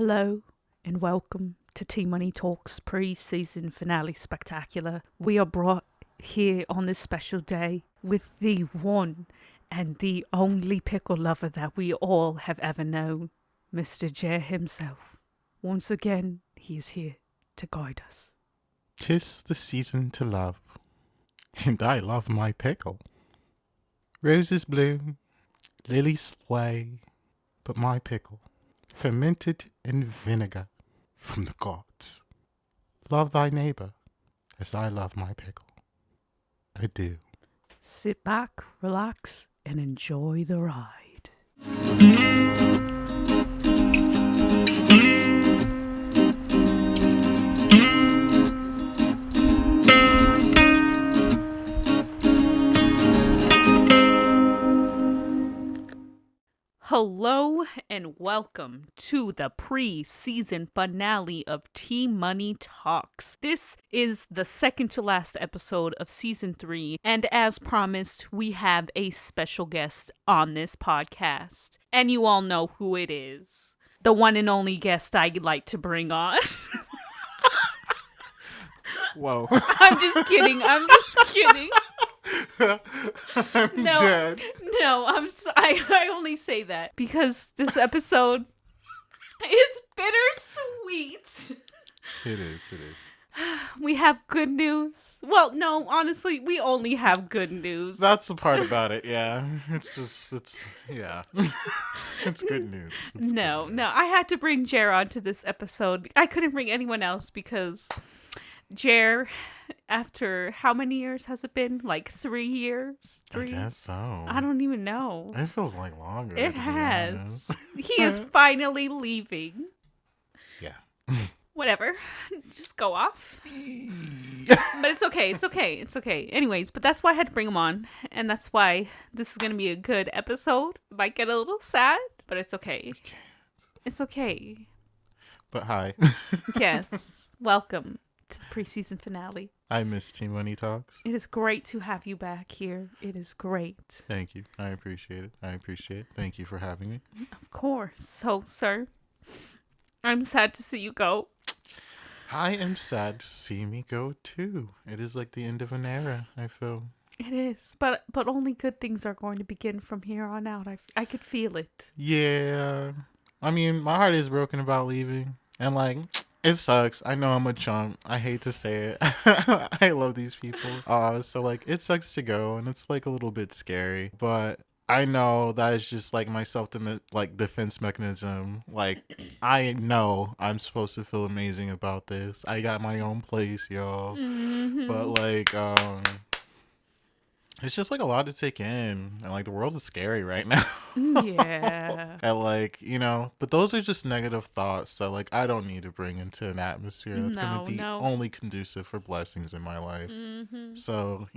Hello and welcome to T Money Talks pre-season finale spectacular. We are brought here on this special day with the one and the only pickle lover that we all have ever known, Mr. Jer himself. Once again, he is here to guide us. 'Tis the season to love, and I love my pickle. Roses bloom, lilies sway, but my pickle, fermented in vinegar from the gods. Love thy neighbor as I love my pickle. Adieu. Sit back, relax, and enjoy the ride. Hello and welcome to the pre-season finale of Team Money Talks. This is the second to last episode of season 3, and as promised, we have a special guest on this podcast. And you all know who it is. The one and only guest I'd like to bring on. Whoa. I'm just kidding. I'm dead. No, I only say that because this episode is bittersweet. It is. We have good news. Well, no, honestly, we only have good news. That's the part about it, yeah. It's good news. No, I had to bring Jer onto this episode. I couldn't bring anyone else because Jer, after how many years has it been? Like 3 years? I guess so. I don't even know. It feels like longer. It has. He is finally leaving. Yeah. Whatever. Just go off. But it's okay. Anyways, but that's why I had to bring him on. And that's why this is going to be a good episode. Might get a little sad, but it's okay. It's okay. But hi. Yes. Welcome to the preseason finale. I miss Team Money Talks. It is great to have you back here. It is great. Thank you. I appreciate it. Thank you for having me. Of course. So, sir, I'm sad to see you go. I am sad to see me go too. It is like the end of an era, I feel. It is, but only good things are going to begin from here on out. I could feel it. Yeah. I mean, my heart is broken about leaving. And like, it sucks. I know I'm a chump. I hate to say it. I love these people. So like, it sucks to go, and it's like a little bit scary. But I know that is just like my defense mechanism. Like, I know I'm supposed to feel amazing about this. I got my own place, y'all. Mm-hmm. But like, it's just like a lot to take in, and like the world is scary right now. Yeah. And like, but those are just negative thoughts that like I don't need to bring into an atmosphere that's gonna be only conducive for blessings in my life. Mm-hmm. So,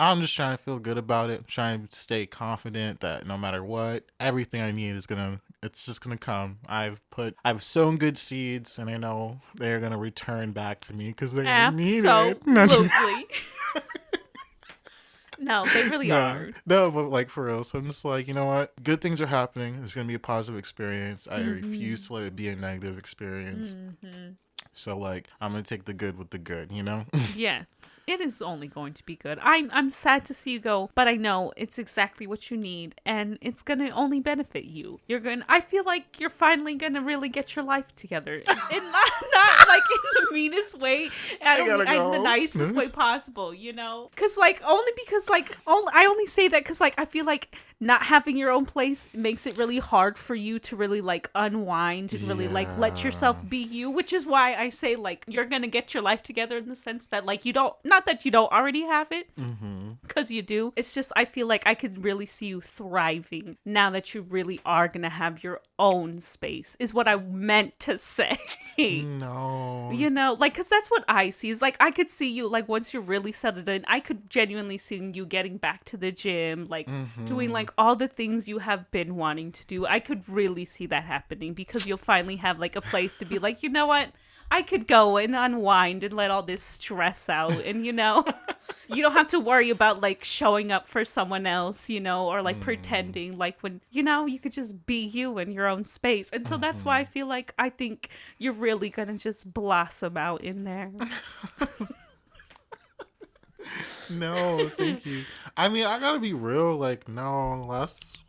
I'm just trying to feel good about it. I'm trying to stay confident that no matter what, everything I need it's just gonna come. I've sown good seeds, and I know they're gonna return back to me because they need it. Absolutely. No, they really are. No, but like for real. So I'm just like, you know what? Good things are happening. It's going to be a positive experience. I refuse to let it be a negative experience. Mm-hmm. So like, I'm going to take the good with the good, Yes, it is only going to be good. I'm sad to see you go, but I know it's exactly what you need, and it's going to only benefit you. I feel like you're finally going to really get your life together. And not like in the meanest way, in the nicest way possible, I only say that because like, I feel like not having your own place makes it really hard for you to really like unwind and really like let yourself be you, which is why I say like you're gonna get your life together in the sense that like not that you don't already have it, because you do. It's just I feel like I could really see you thriving now that you really are gonna have your own space, is what I meant to say. No, like, because that's what I see is like I could see you like once you're really settled in, I could genuinely see you getting back to the gym, like doing like all the things you have been wanting to do. I could really see that happening because you'll finally have like a place to be like, you know what? I could go and unwind and let all this stress out, and you don't have to worry about like showing up for someone else, or like pretending, like when you could just be you in your own space. And so that's why I feel like I think you're really gonna just blossom out in there. No, thank you. I mean, I gotta be real. Like, no, last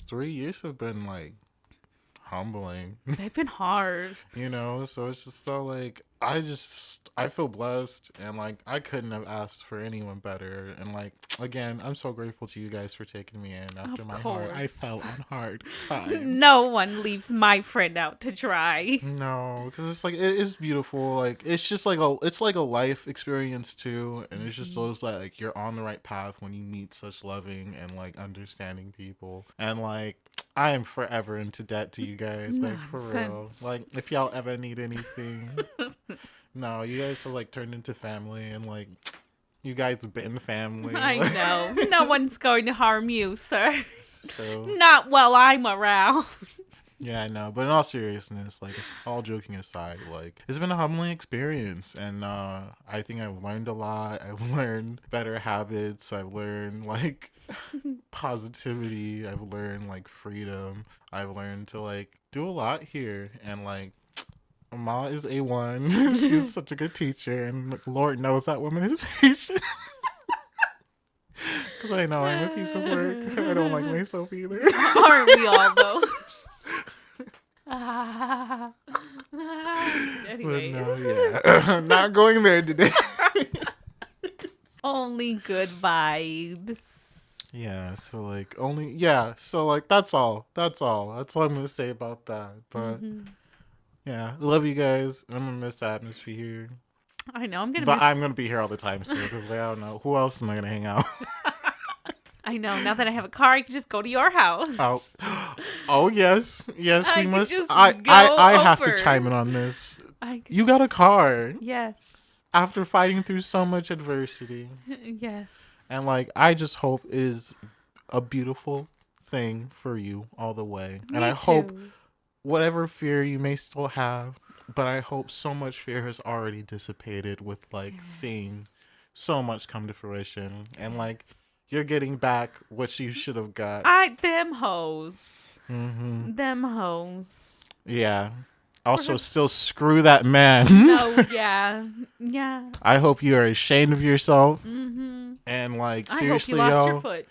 3 years have been like humbling. They've been hard. So it's just so like I feel blessed, and like I couldn't have asked for anyone better. And like again, I'm so grateful to you guys for taking me in after Of my course. heart. I fell on hard times. No one leaves my friend out to dry. No, because it's like it is beautiful. Like it's just like a life experience too, and it's just those like you're on the right path when you meet such loving and like understanding people, and like I am forever into debt to you guys. Like for real. Nonsense. Like if y'all ever need anything, no, you guys have like turned into family, and like you guys been family. I know. No one's going to harm you, sir. So Not while I'm around. yeah, I know. But in all seriousness, like all joking aside, like it's been a humbling experience, and I think I've learned a lot. I've learned better habits. I've learned like positivity. I've learned like freedom. I've learned to like do a lot here, and like Ma is A1. She's such a good teacher, and like, Lord knows that woman is patient. Because I know I'm a piece of work. I don't like myself either. Aren't we all, though? But Anyways. no, yeah. Not going there today. Only good vibes. Yeah, so like only so like that's all. That's all I'm gonna say about that. But yeah, I love you guys. I'm gonna miss the atmosphere here. I know, I'm gonna be here all the time too, because like, I don't know who else am I gonna hang out. I know, now that I have a car, I can just go to your house. Oh yes, we I must. could just I go have to over. chime in on this. I could You got a car Yes. after fighting through so much adversity, Yes. and like I just hope it is a beautiful thing for you all the way, and Me I hope too. whatever fear you may still have, but I hope so much fear has already dissipated with like seeing so much come to fruition, and like you're getting back what you should have got. Them hoes. Them hoes. Yeah. Also, still screw that man. No, yeah. Yeah. I hope you are ashamed of yourself. And like seriously, I hope you lost yo, your foot.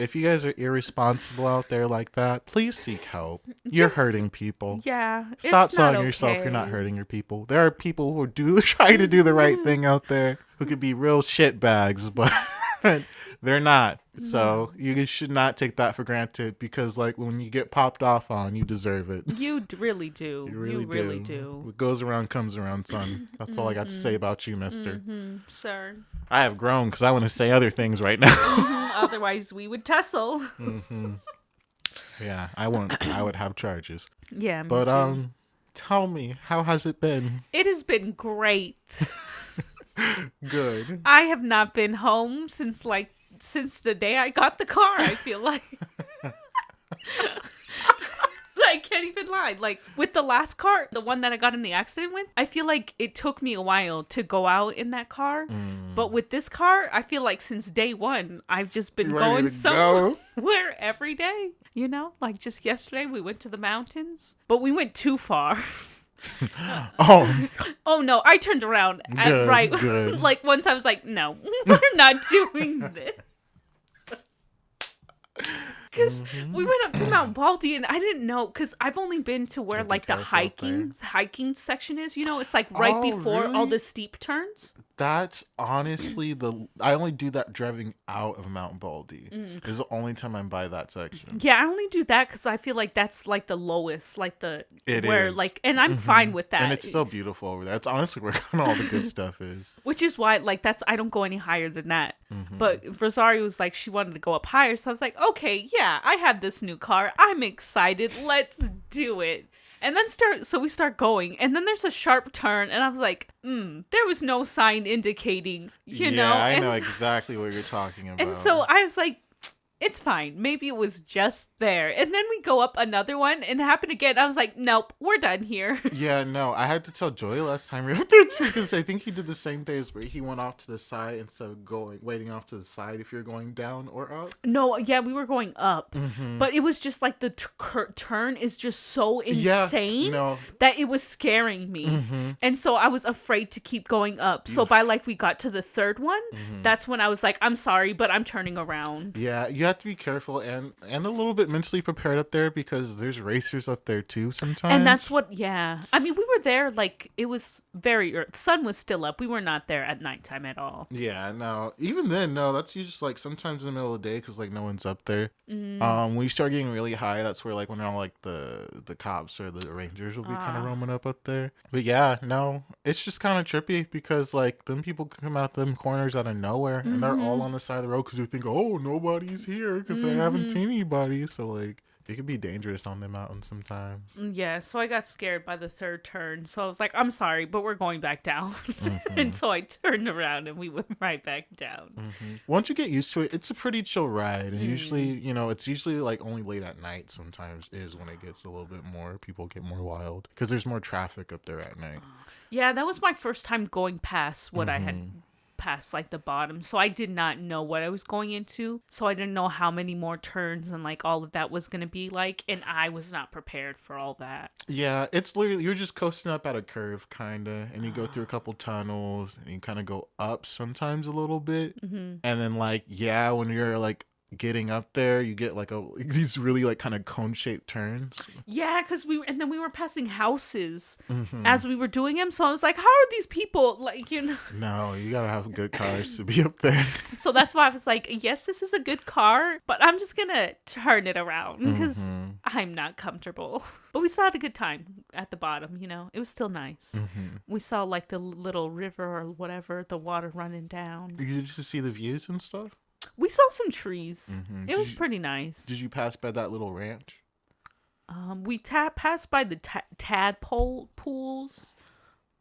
if you guys are irresponsible out there like that, please seek help. You're hurting people. Yeah. Stop it's not selling yourself. You're not okay. hurting your people. There are people who do try to do the right thing out there who could be real shit bags, but they're not. So you should not take that for granted, because like when you get popped off on, you deserve it. You really do. You really do. What goes around comes around, son. That's all I got to say about you, mister. Sir. I have grown because I want to say other things right now. Otherwise, we would tussle. Yeah, I would have charges. Yeah, me But too. tell me, how has it been? It has been great. Good. I have not been home since the day I got the car, I feel like. I can't even lie. Like, with the last car, the one that I got in the accident with, I feel like it took me a while to go out in that car. But with this car, I feel like since day one, I've just been Ready going to somewhere every day. Like just yesterday, we went to the mountains, but we went too far. Oh, Oh no, I turned around Good, good. like once I was like, no, we're not doing this. Because we went up to Mount Baldy, and I didn't know, because I've only been to where Gotta be like the careful up hiking section is, it's like right Oh, before all really? the steep turns. that's honestly I only do that driving out of Mount Baldy. This is the only time I'm by that section. Yeah, I only do that because I feel like that's like the lowest, like It where is. like, and I'm fine with that. And it's still beautiful over there. That's honestly where kind of all the good stuff is. Which is why, like, I don't go any higher than that. But Rosario was like, she wanted to go up higher. So I was like, okay, yeah, I have this new car. I'm excited. Let's do it. And then we start going. And then there's a sharp turn. And I was like, there was no sign indicating, you know? I And know exactly what you're talking about. And so I was like, it's fine. Maybe it was just there. And then we go up another one and it happened again. I was like, nope, we're done here. Yeah, no, I had to tell Joy last time we were up there too, because I think he did the same thing as where he went off to the side instead of waiting off to the side if you're going down or up. No, yeah, we were going up, but it was just like the turn is just so insane that it was scaring me, and so I was afraid to keep going up. So by like we got to the third one, that's when I was like, I'm sorry, but I'm turning around. Yeah, you have to be careful and a little bit mentally prepared up there because there's racers up there too sometimes. And that's what, yeah. I mean, we were there like it was very early. Sun was still up. We were not there at nighttime at all. Yeah, no. Even then, no. That's usually like sometimes in the middle of the day because like no one's up there. When you start getting really high, that's where like when all like the cops or the rangers will be kind of roaming up there. But yeah, no, it's just kind of trippy because like them people come out them corners out of nowhere and they're all on the side of the road because you think, oh, nobody's here because I haven't seen anybody. So like it could be dangerous on the mountain sometimes. Yeah, so I got scared by the third turn. So I was like, I'm sorry, but we're going back down. And so I turned around and we went right back down. Once you get used to it, it's a pretty chill ride. And usually, you know, it's usually like only late at night sometimes is when it gets a little bit more, people get more wild because there's more traffic up there at night. Yeah, that was my first time going past what I had past like the bottom, so I did not know what I was going into, so I didn't know how many more turns and like all of that was gonna be like, and I was not prepared for all that. Yeah, it's literally you're just coasting up at a curve kind of, and you go through a couple tunnels and you kind of go up sometimes a little bit, and then like when you're like getting up there you get like these really like kind of cone shaped turns. Yeah, because we were passing houses as we were doing them, so I was like, how are these people like, you know? No, you gotta have good cars to be up there. So that's why I was like, yes, this is a good car, but I'm just gonna turn it around because I'm not comfortable. But we still had a good time at the bottom, you know. It was still nice. We saw like the little river or whatever, the water running down. Did you just see the views and stuff? We saw some trees. It was pretty nice. Did you pass by that little ranch? We passed by the tadpole pools,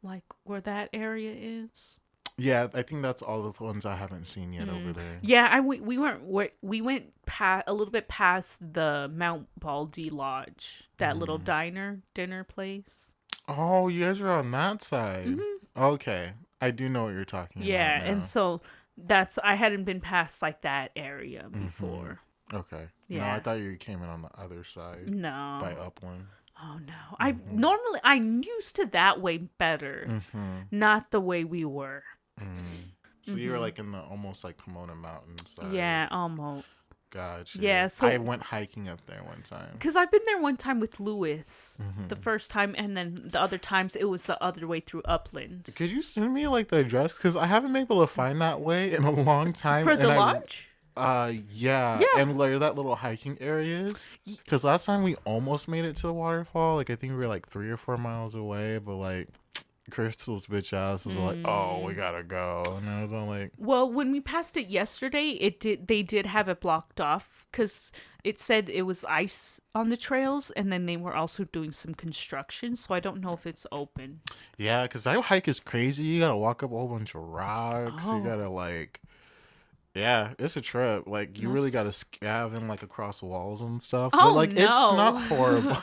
like where that area is. Yeah, I think that's all the ones I haven't seen yet over there. Yeah, we went a little bit past the Mount Baldy Lodge, that little dinner place. Oh, you guys are on that side. Okay, I do know what you're talking about. Yeah, and so I hadn't been past like that area before. Okay. Yeah. No, I thought you came in on the other side. No. By Upland. Oh no. I'm used to that way better. Not the way we were. So you were like in the almost like Pomona Mountains. Yeah, almost. Gotcha. Yeah, so I went hiking up there one time. Because I've been there one time with Lewis, the first time, and then the other times it was the other way through Upland. Could you send me like the address? Because I haven't been able to find that way in a long time. For the lodge? Yeah, and where that little hiking area is. Because last time we almost made it to the waterfall. Like I think we were like 3 or 4 miles away, but like Crystal's bitch ass was like, "Oh, we gotta go," and I was all like, "Well, when we passed it yesterday, they did have it blocked off because it said it was ice on the trails, and then they were also doing some construction. So I don't know if it's open." Yeah, because that hike is crazy. You gotta walk up a whole bunch of rocks. You gotta like. Yeah, it's a trip. Like you really gotta scavenge like across walls and stuff. But like it's not horrible.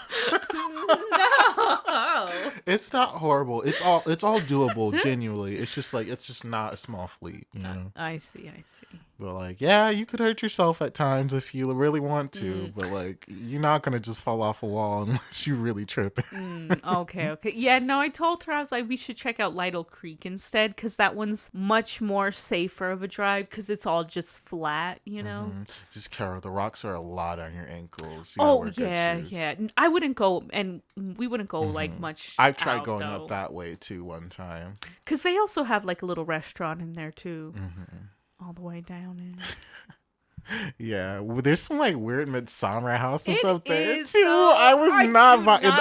No. It's not horrible. It's all doable, genuinely. It's just not a small fleet, you know. I see. But like, yeah, you could hurt yourself at times if you really want to, but like you're not gonna just fall off a wall unless you really trip. Okay. Yeah, no, I told her I was like, we should check out Lytle Creek instead because that one's much more safer of a drive because it's all just flat, you know. Just Carol, the rocks are a lot on your ankles. Yeah. I wouldn't go, and we wouldn't go like much. I've tried going up that way too one time. Because they also have like a little restaurant in there too, all the way down in. Yeah, well, there's some like weird midsummer houses up there too. Though. I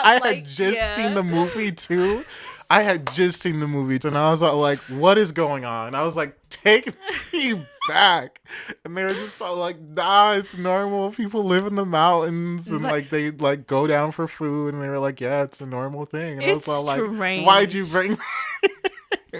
I had just seen the movie too. I had just seen the movie and I was like, what is going on? I was like, take me back. And they were just all like, nah, it's normal. People live in the mountains and like they like go down for food and they were like, yeah, it's a normal thing. And I was all like, why'd you bring me?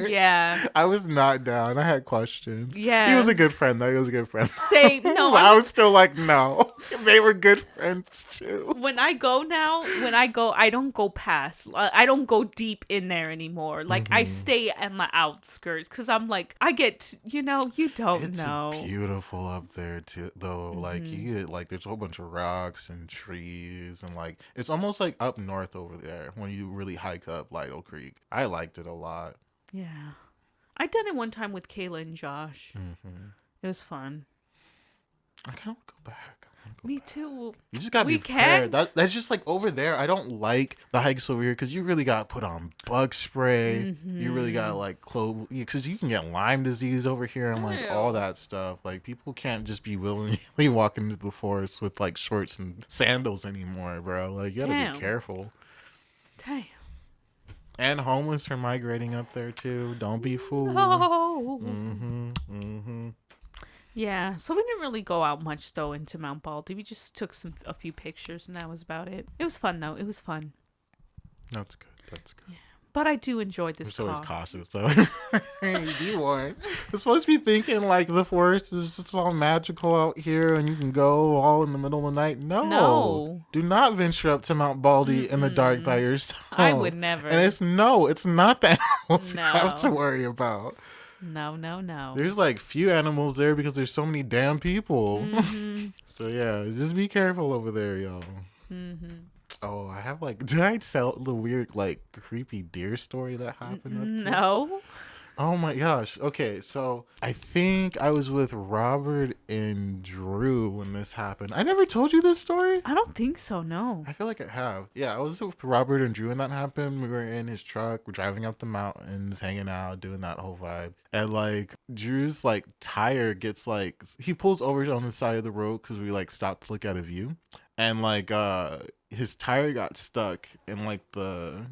Yeah. I was not down. I had questions. Yeah. He was a good friend, though. He was a good friend. Same. No, I was still like, no. They were good friends, too. when I go now, I don't go past. I don't go deep in there anymore. Like, I stay on the outskirts because I'm like, you don't It's know. beautiful up there, too, though. Like, you get, like, there's a whole bunch of rocks and trees. And, like, it's almost like up north over there when you really hike up Lytle Creek. I liked it a lot. Yeah. I done it one time with Kayla and Josh. It was fun. I kind of want to go back. Me too. You just gotta be prepared. That's just like over there. I don't like the hikes over here because you really gotta put on bug spray. You really gotta like clothes because you can get Lyme disease over here and like all that stuff. Like people can't just be willingly walking into the forest with like shorts and sandals anymore, bro. Like you gotta be careful. Damn. And homeless are migrating up there too. Don't be fooled. No. Yeah, so we didn't really go out much though into Mount Baldy. We just took a few pictures and that was about it. It was fun though. It was fun. That's good. That's good. Yeah. But I do enjoy this. It's always cautious, so be warned. It's supposed to be thinking like the forest is just all magical out here, and you can go all in the middle of the night. No, do not venture up to Mount Baldy in the dark by yourself. I would never. And it's not the animals you have to worry about. No. There's like few animals there because there's so many damn people. So yeah, just be careful over there, y'all. Oh, I have like, did I tell the weird, like, creepy deer story that happened up to? No. Oh my gosh. Okay, so I think I was with Robert and Drew when this happened. I never told you this story? I don't think so, no. I feel like I have. Yeah, I was with Robert and Drew when that happened. We were in his truck, we're driving up the mountains, hanging out, doing that whole vibe. And like, Drew's like tire gets like, he pulls over on the side of the road because we like stopped to look at a view. And like, his tire got stuck in like the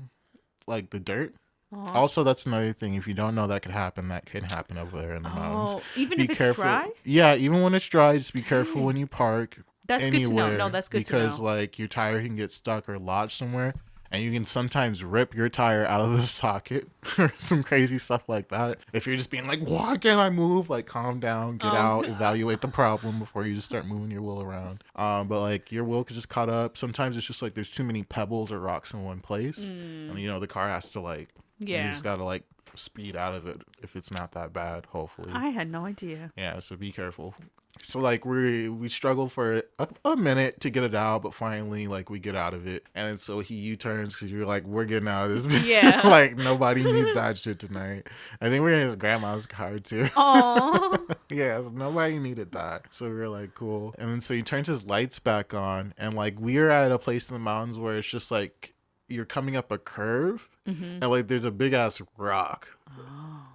dirt. Also, that's another thing. If you don't know that could happen, that can happen over there in the mountains. Even if it's dry? Yeah, even when it's dry, just be careful when you park. That's anywhere, good to know. No, that's good to know. Because like your tire can get stuck or lodged somewhere, and you can sometimes rip your tire out of the socket or some crazy stuff like that. If you're just being like, why can't I move? Like, calm down, get out, evaluate the problem before you just start moving your wheel around. But like your wheel could just caught up. Sometimes it's just like there's too many pebbles or rocks in one place, and the car has to like, you just gotta like speed out of it if it's not that bad. Hopefully, I had no idea. Yeah, so be careful. So like we struggled for a minute to get it out, but finally like we get out of it, and then so he U-turns because you're like, we're getting out of this. Yeah. Like nobody needs that shit tonight. I think we're in his grandma's car too. Oh. Yeah, so nobody needed that. So we were like, cool. And then so he turns his lights back on, and like we're at a place in the mountains where it's just like you're coming up a curve, and like there's a big ass rock.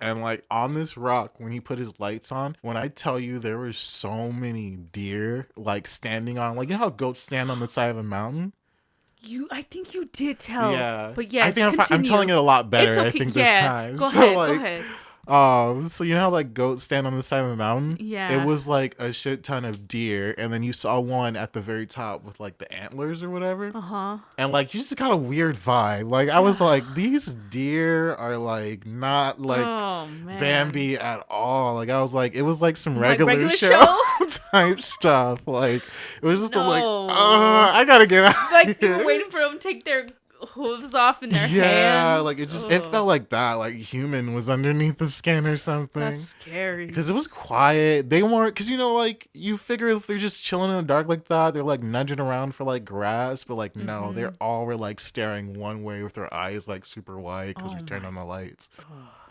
And like on this rock, when he put his lights on, when I tell you there were so many deer like standing on, like, you know how goats stand on the side of a mountain? I think you did tell. Yeah. But yeah, I think I'm telling it a lot better, okay. I think, this time. Go So ahead, like, go ahead. So you know how like goats stand on the side of a mountain? Yeah. It was like a shit ton of deer, and then you saw one at the very top with like the antlers or whatever. And like you just got a weird vibe. Like I was like, these deer are like not like Bambi at all. Like I was like, it was like some regular show type stuff. Like it was just like, I gotta get out. Like you were waiting for them to take their hooves off in their hands. Yeah, like it felt like that, like human was underneath the skin or something. That's scary. Because it was quiet. They weren't, because like you figure if they're just chilling in the dark like that, they're like nudging around for like grass, but like no, they all were like staring one way with their eyes like super wide because we turned on the lights.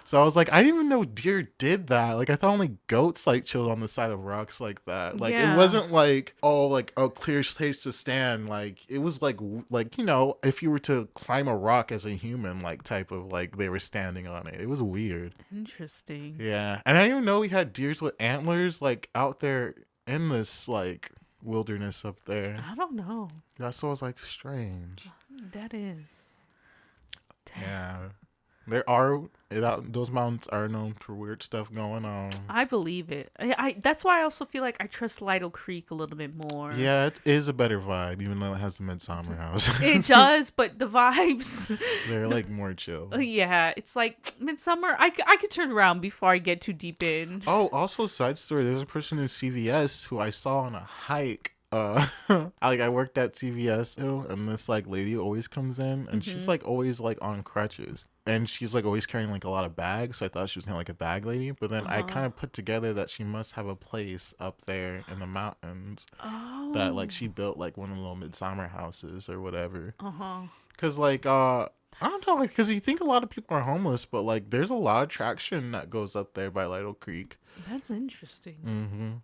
So I was like, I didn't even know deer did that. Like I thought only goats like chilled on the side of rocks like that. Like it wasn't like like a clear space to stand. Like it was like if you were to climb a rock as a human, like type of like they were standing on it. It was weird. Interesting. Yeah, and I didn't even know we had deers with antlers like out there in this like wilderness up there. I don't know. That's what was like strange. That is. Damn. Yeah. those mountains are known for weird stuff going on. I believe it. That's why I also feel like I trust Lytle Creek a little bit more. Yeah, it is a better vibe, even though it has the Midsummer house. It does, but the vibes. They're like more chill. Yeah, it's like Midsummer. I could turn around before I get too deep in. Oh, also side story. There's a person in CVS who I saw on a hike. I worked at CVS too, and this like lady always comes in, and she's like always like on crutches, and she's like always carrying like a lot of bags. So I thought she was kind of like a bag lady, but then I kind of put together that she must have a place up there in the mountains that like she built like one of the little midsummer houses or whatever. Cause like I don't know, like, because you think a lot of people are homeless, but like there's a lot of traction that goes up there by Lytle Creek. That's interesting.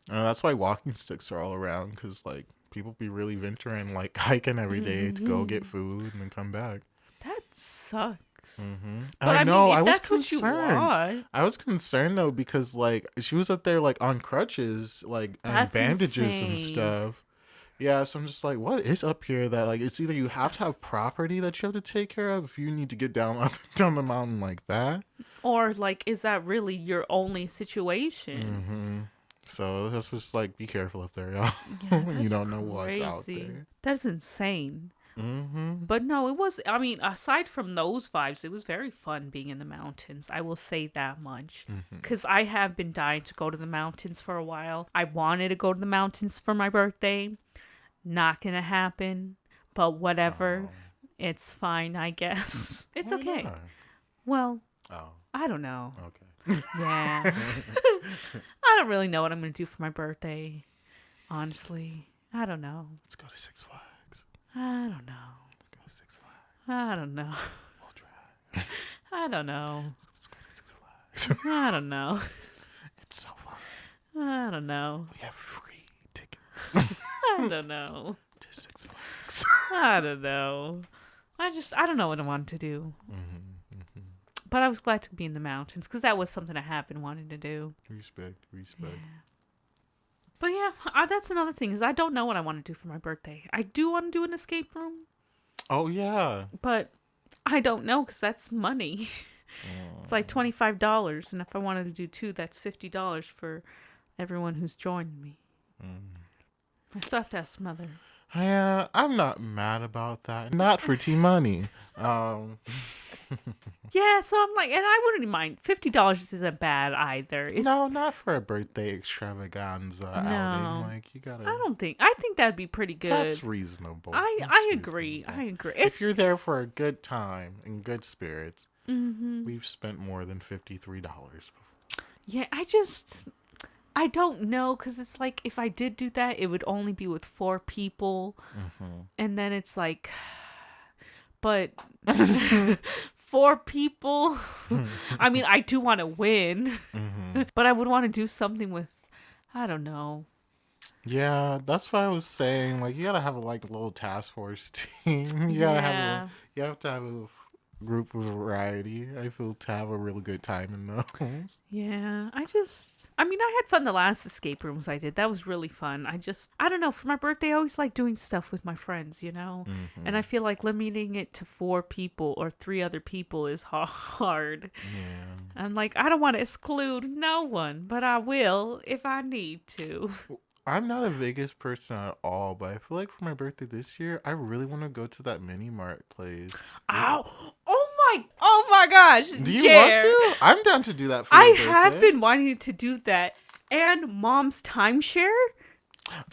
That's why walking sticks are all around, because like people be really venturing, like hiking every day to go get food and then come back. That sucks. And But I know mean, if I was that's what you concerned. want, I was concerned though, because like she was up there like on crutches, like and That's bandages and insane. stuff. Yeah, so I'm just like, what is up here that like it's either you have to have property that you have to take care of if you need to get down up down the mountain like that, or like, is that really your only situation? So that's just like, be careful up there, y'all. Yeah, You that's don't know what's out crazy. there. That's insane. But no, it was. I mean, aside from those vibes, it was very fun being in the mountains. I will say that much. Because I have been dying to go to the mountains for a while. I wanted to go to the mountains for my birthday. Not gonna happen. But whatever. It's fine, I guess. It's Why okay. not? Well, Oh, I don't know. okay. Yeah. I don't really know what I'm going to do for my birthday. Honestly. I don't know. Let's go to Six Flags. I don't know. Let's go to Six Flags. I don't know. We'll try. I don't know. Let's go to Six Flags. I don't know. It's so fun. I don't know. We have free tickets I don't know. to Six Flags. I don't know. I don't know what I want to do. But I was glad to be in the mountains because that was something I have been wanting to do. Respect. Yeah. But yeah, that's another thing is I don't know what I want to do for my birthday. I do want to do an escape room, Oh, yeah. but I don't know because that's money. It's like $25, and if I wanted to do two, that's $50 for everyone who's joined me. I still have to ask Mother. Yeah, I'm not mad about that. Not for T-Money. Yeah, so I'm like, and I wouldn't mind. $50 isn't bad either. No, not for a birthday extravaganza outing. Like, you gotta. I think that'd be pretty good. That's reasonable. I agree. I agree. If you're there for a good time and good spirits, we've spent more than $53 before. Yeah, I don't know, because it's like, if I did do that, it would only be with 4 people. And then it's like, but 4 people, I mean, I do want to win, but I would want to do something with, I don't know. Yeah, that's what I was saying. Like, you gotta have a little task force team. You have to have a group of variety. I feel to have a really good time in those. Yeah, I mean, I had fun the last escape rooms I did. That was really fun. I don't know, for my birthday, I always like doing stuff with my friends, you know? And I feel like limiting it to 4 people or 3 other people is hard. Yeah. I'm like, I don't want to exclude no one, but I will if I need to. I'm not a Vegas person at all, but I feel like for my birthday this year, I really want to go to that mini mart place. Ow! Oh my gosh! Do you want to? I'm down to do that for I your birthday. have been wanting to do that. And Mom's timeshare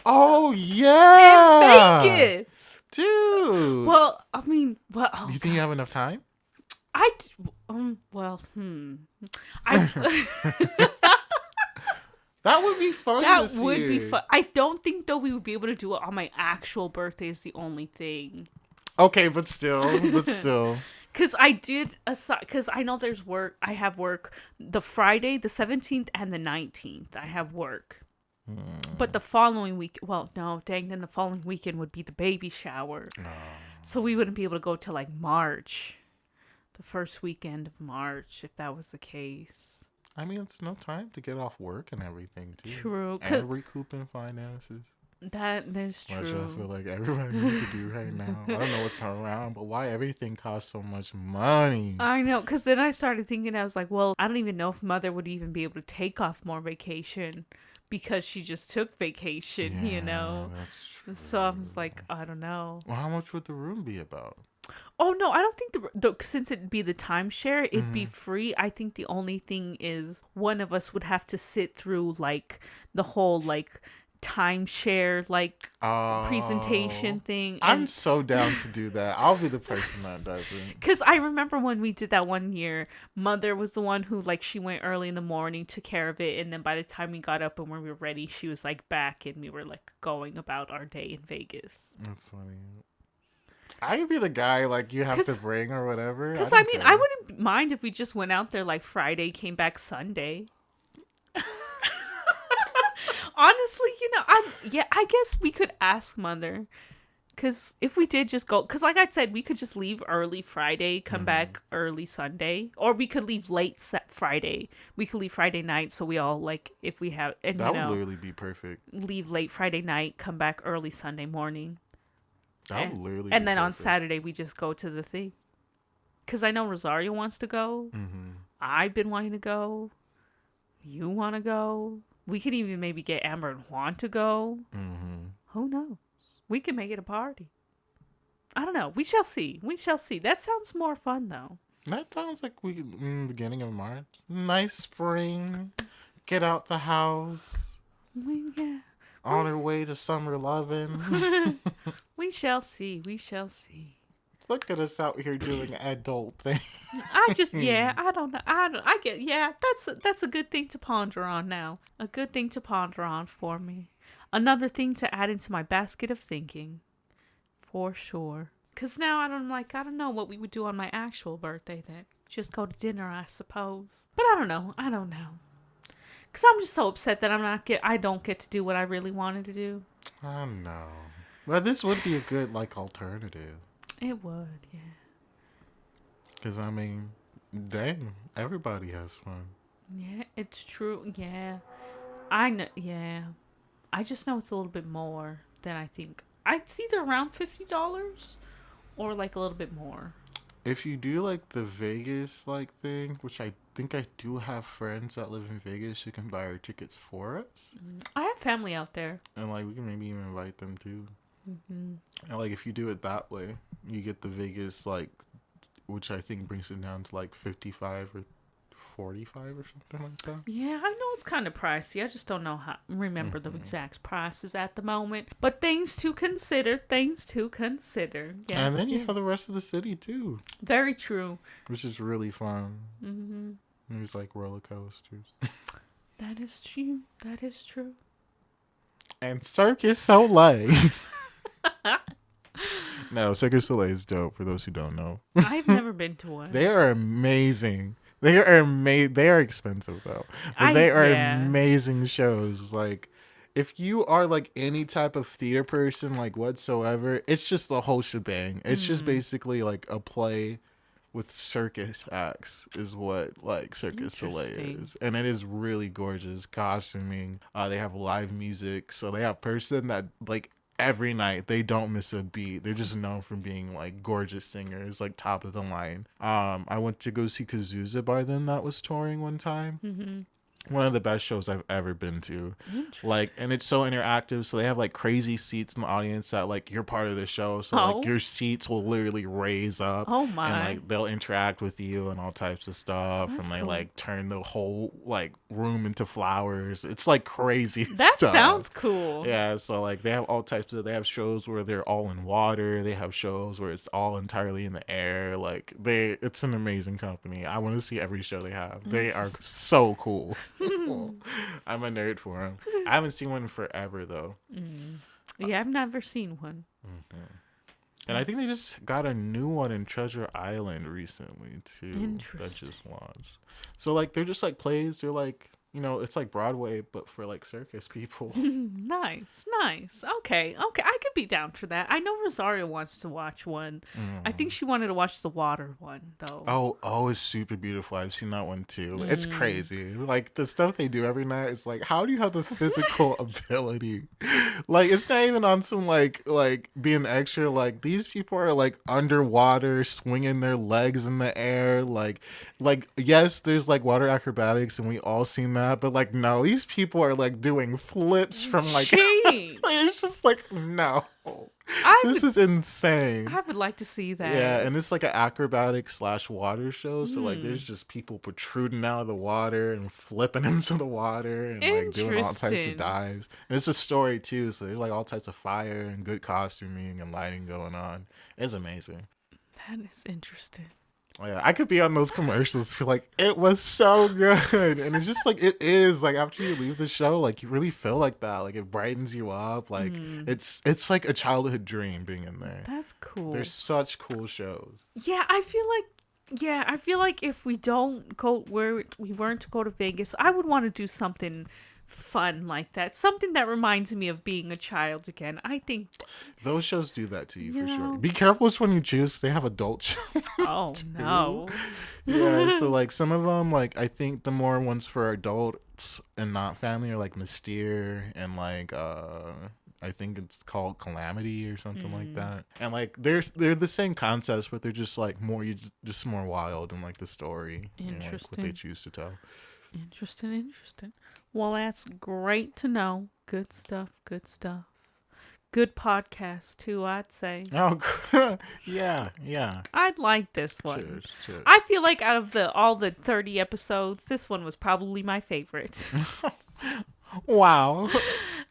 Oh, yeah! in Vegas. Dude! Well, I mean, well, Do you think you have enough time? I That would be fun that this would year. be fun. I don't think though we would be able to do it on my actual birthday. Is the only thing. Okay, but still. Because because I know there's work. I have work the Friday, the 17th, and the 19th. I have work. But the following week, well, no, dang, then the following weekend would be the baby shower. So we wouldn't be able to go till like March. The first weekend of March, if that was the case. I mean, it's no time to get off work and everything, too. True. And recouping finances. That is Which I feel true. like everybody needs to do right now. I don't know what's coming around, but why everything costs so much money? I know, because then I started thinking, I was like, well, I don't even know if mother would even be able to take off more vacation because she just took vacation, you Yeah, know? that's So I true. was like, I don't know. Well, how much would the room be about? Oh, no, I don't think since it'd be the timeshare, it'd be Mm-hmm. free. I think the only thing is one of us would have to sit through like the whole like timeshare like presentation Oh, thing. I'm And so down to do that. I'll be the person that does it. because I remember when we did that one year, mother was the one who, like, she went early in the morning, took care of it. And then by the time we got up and when we were ready, she was, like, back and we were, like, going about our day in Vegas. That's funny. I could be the guy like you have to Because, bring or whatever. I cause, I don't mean, I care. wouldn't mind if we just went out there, like, Friday, came back Sunday. Honestly, I guess we could ask mother. Because if we did just go, because like I said, we could just leave early Friday, come Mm-hmm. back early Sunday, or we could leave late Friday. We could leave Friday night, so we all like if we have, and That would literally be perfect. leave late Friday night, come back early Sunday morning, That eh. would literally be And then on perfect. Saturday we just go to the thing. Because I know Rosario wants to go. Mm-hmm. I've been wanting to go. You want to go. We could even maybe get Amber and Juan to go. Mm-hmm. Who knows? We can make it a party. I don't know. We shall see. We shall see. That sounds more fun though. That sounds like we could, beginning of March. Nice spring. Get out the house. Yeah. On our way to summer loving. We shall see. We shall see. Look at us out here doing adult things. I just I don't know. I get that's a good thing to ponder on now. A good thing to ponder on for me. Another thing to add into my basket of thinking. For sure. Cause now I don't know what we would do on my actual birthday then. Just go to dinner, I suppose. But I don't know. I don't know. Cause I'm just so upset that I don't get to do what I really wanted to do. I know. But this would be a good, like, alternative. It would, yeah. Because, I mean, dang, everybody has fun. Yeah, it's true. Yeah. I know. Yeah. I just know it's a little bit more than I think. It's either around $50 or like a little bit more. If you do, like, the Vegas, like, thing, which I think I do have friends that live in Vegas who can buy our tickets for us. I have family out there. And, like, we can maybe even invite them, too. Mm-hmm. And, like, if you do it that way, you get the Vegas, like, which I think brings it down to, like, 55 or 45 or something like that. Yeah, I know it's kind of pricey. I just don't know how remember the Mm-hmm. exact prices at the moment. But things to consider. Things to consider. Yes. And then you yes. have the rest of the city, too, Very true. which is really fun. Mm-hmm. There's, like, roller coasters. That is true. That is true. And Circus Soleil. No, Circus Soleil is dope for those who don't know. I've never been to one. They are amazing. They are They are expensive though, but they are Yeah. amazing shows. Like, if you are like any type of theater person, like whatsoever, it's just the whole shebang. It's just basically like a play with circus acts is what like Circus Soleil Interesting. is, and it is really gorgeous costuming. They have live music, so they have person that like every night they don't miss a beat. They're just known for being like gorgeous singers, like top of the line. I went to go see Kazuza by them that was touring one time. Mm-hmm. One of the best shows I've ever been to. Interesting. Like, and it's so interactive, so they have like crazy seats in the audience that like you're part of the show, so like Oh. your seats will literally raise up. Oh my. And like they'll interact with you and all types of stuff. That's and they cool. like turn the whole like room into flowers. It's like crazy That stuff. sounds cool. Yeah, so like they have all types of, they have shows where they're all in water, they have shows where it's all entirely in the air. Like it's an amazing company. I want to see every show they have. They are so cool. I'm a nerd for them. I haven't seen one in forever though. Yeah, I've never seen one. And I think they just got a new one in Treasure Island recently too. That Interesting. just launched. So like they're just like plays. They're like it's like Broadway, but for like circus people. Nice, nice. Okay, okay. I could be down for that. I know Rosario wants to watch one. I think she wanted to watch the water one though. Oh, it's super beautiful. I've seen that one too. It's crazy. Like the stuff they do every night. It's like, how do you have the physical ability? Like, it's not even on some like being extra. Like these people are like underwater, swinging their legs in the air. Like yes, there's like water acrobatics, and we all seen that. But like, no, these people are like doing flips from like. Jeez. It's just like no. This is insane. I would like to see that. Yeah, and it's like an acrobatic / water show. So like there's just people protruding out of the water and flipping into the water and like doing all types of dives. And it's a story too, so there's like all types of fire and good costuming and lighting going on. It's amazing. That is interesting. Oh, yeah, I could be on those commercials. Feel like it was so good, and it's just like it is. Like after you leave the show, like you really feel like that. Like it brightens you up. Like it's like a childhood dream being in there. That's cool. There's such cool shows. Yeah, I feel like if we don't go where we weren't to go to Vegas, I would want to do something fun like that. Something that reminds me of being a child again. I think those shows do that to you for sure. Be careful which one you choose. They have adult shows. Oh no. Yeah, so like some of them, like I think the more ones for adults and not family are like Mystere and like I think it's called Calamity or something like that. And like they're the same concepts, but they're just like just more wild and like the story. Interesting. And, like, what they choose to tell. Interesting. Well, that's great to know. Good stuff. Good podcast too, I'd say. Oh, yeah. I'd like this one. Cheers. I feel like out of all the 30 episodes, this one was probably my favorite. Wow.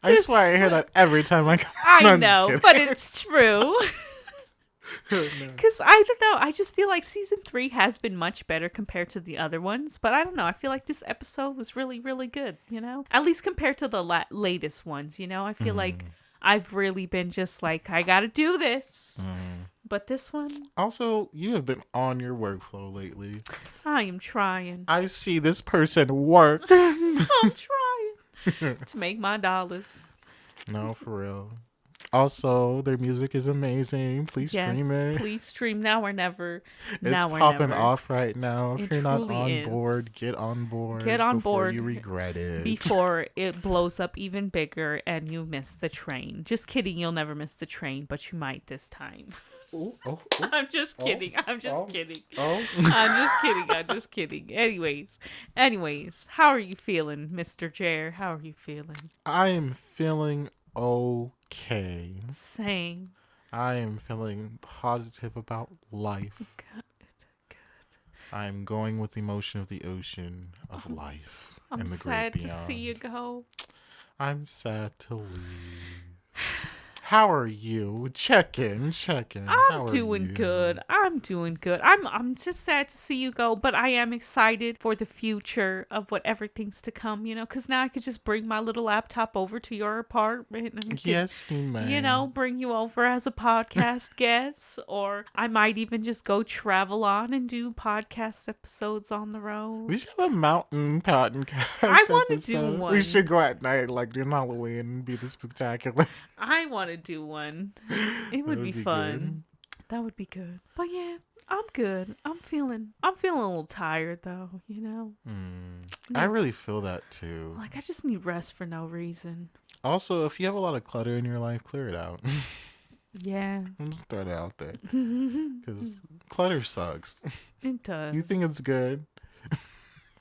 I swear I hear that every time I come. I know, but it's true. Because I don't know, I just feel like season 3 has been much better compared to the other ones, but I don't know, I feel like this episode was really, really good, at least compared to the latest ones. I feel like I've really been just like, I gotta do this. But this one, also, you have been on your workflow lately. I am trying. I see this person work. I'm trying to make my dollars. No, for real. Also, their music is amazing. Please stream it. Please stream Now or Never. It's popping off right now. If you're not on board, get on board. Get on before board. You regret it. Before it blows up even bigger and you miss the train. Just kidding. You'll never miss the train, but you might this time. Ooh. I'm just kidding. I'm just kidding. Oh. I'm just kidding. Anyways, how are you feeling, Mr. Jer? How are you feeling? I am feeling okay. Same. I am feeling positive about life. Good. I'm going with the emotion of the ocean of life. I'm and the sad great to beyond. see you go. I'm sad to leave. How are you? Check in. I'm doing good. I'm just sad to see you go, but I am excited for the future of what everything's to come, because now I could just bring my little laptop over to your apartment and yes, you may. Bring you over as a podcast guest, or I might even just go travel on and do podcast episodes on the road. We should have a mountain podcast. I want to do one. We should go at night, like during Halloween, and be the spectacular. I want to do one. It would be fun. Good. That would be good. But yeah, I'm good. I'm feeling a little tired though, I really feel that too. Like I just need rest for no reason. Also, if you have a lot of clutter in your life, clear it out. Yeah. I'm just throwing it out there. Because clutter sucks. It does. You think it's good,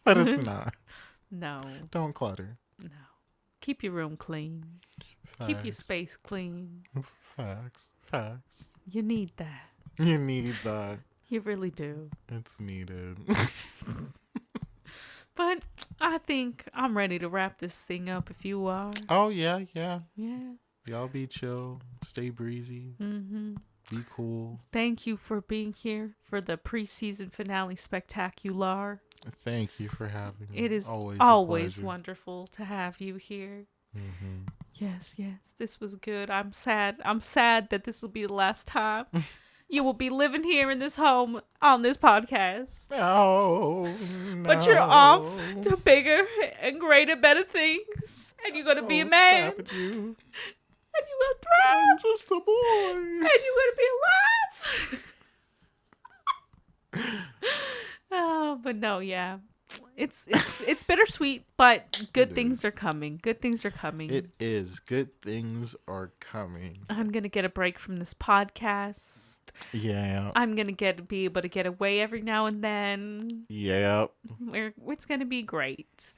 but it's not. No. Don't clutter. No. Keep your room clean. Facts. Keep your space clean. Facts. You need that. You need that. You really do. It's needed. But I think I'm ready to wrap this thing up if you are. Oh, yeah. Yeah. Y'all be chill. Stay breezy. Mm-hmm. Be cool. Thank you for being here for the preseason finale spectacular. Thank you for having me. It is always wonderful to have you here. Mm-hmm. Yes. This was good. I'm sad that this will be the last time. You will be living here in this home on this podcast. No, But you're off to bigger and greater, better things. And you're going to be a man. Stop it, you. And you're going to thrive. I'm just a boy. And you're going to be alive. Oh, but no, yeah. It's bittersweet, but good things are coming. Good things are coming. It is. Good things are coming. I'm going to get a break from this podcast. Yeah. I'm going to be able to get away every now and then. Yep. It's going to be great.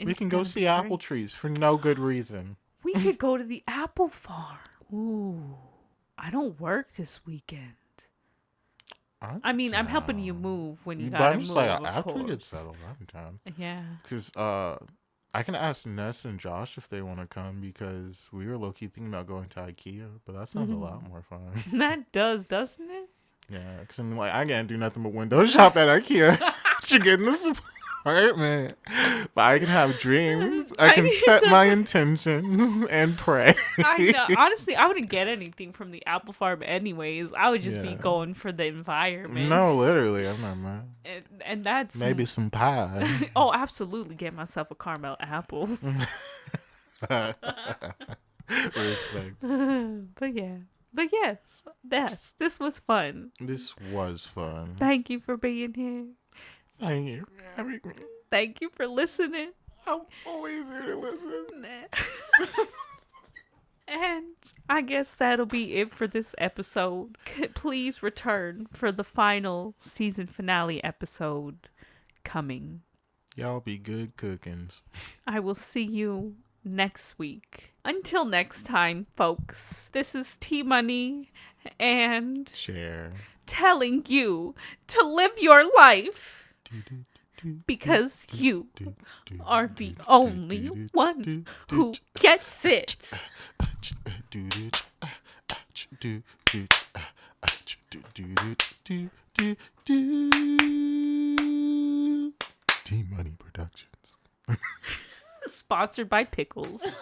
We can go see apple trees for no good reason. We could go to the apple farm. Ooh. I don't work this weekend. I'm helping you move when you gotta move, after we course. get settled, I'm down. Yeah. Because I can ask Ness and Josh if they want to come, because we were low-key thinking about going to IKEA, but that sounds a lot more fun. That does, doesn't it? Yeah, because I'm like, I can't do nothing but window shop at IKEA to get in this apartment. But I can have dreams. I can set my intentions and pray. I know. Honestly, I wouldn't get anything from the apple farm anyways. I would just be going for the environment. No, literally. I'm not mad. And that's... Maybe some pie. Oh, absolutely. Get myself a caramel apple. Respect. But yeah. But yes, this was fun. This was fun. Thank you for being here. Thank you for having me. Thank you for listening. I'm always here to listen. And I guess that'll be it for this episode. Please return for the final season finale episode coming. Y'all be good cookings. I will see you next week. Until next time, folks, this is T-Money and Share. telling you to live your life because you are the only one who gets it. T-Money Productions. Sponsored by Pickles.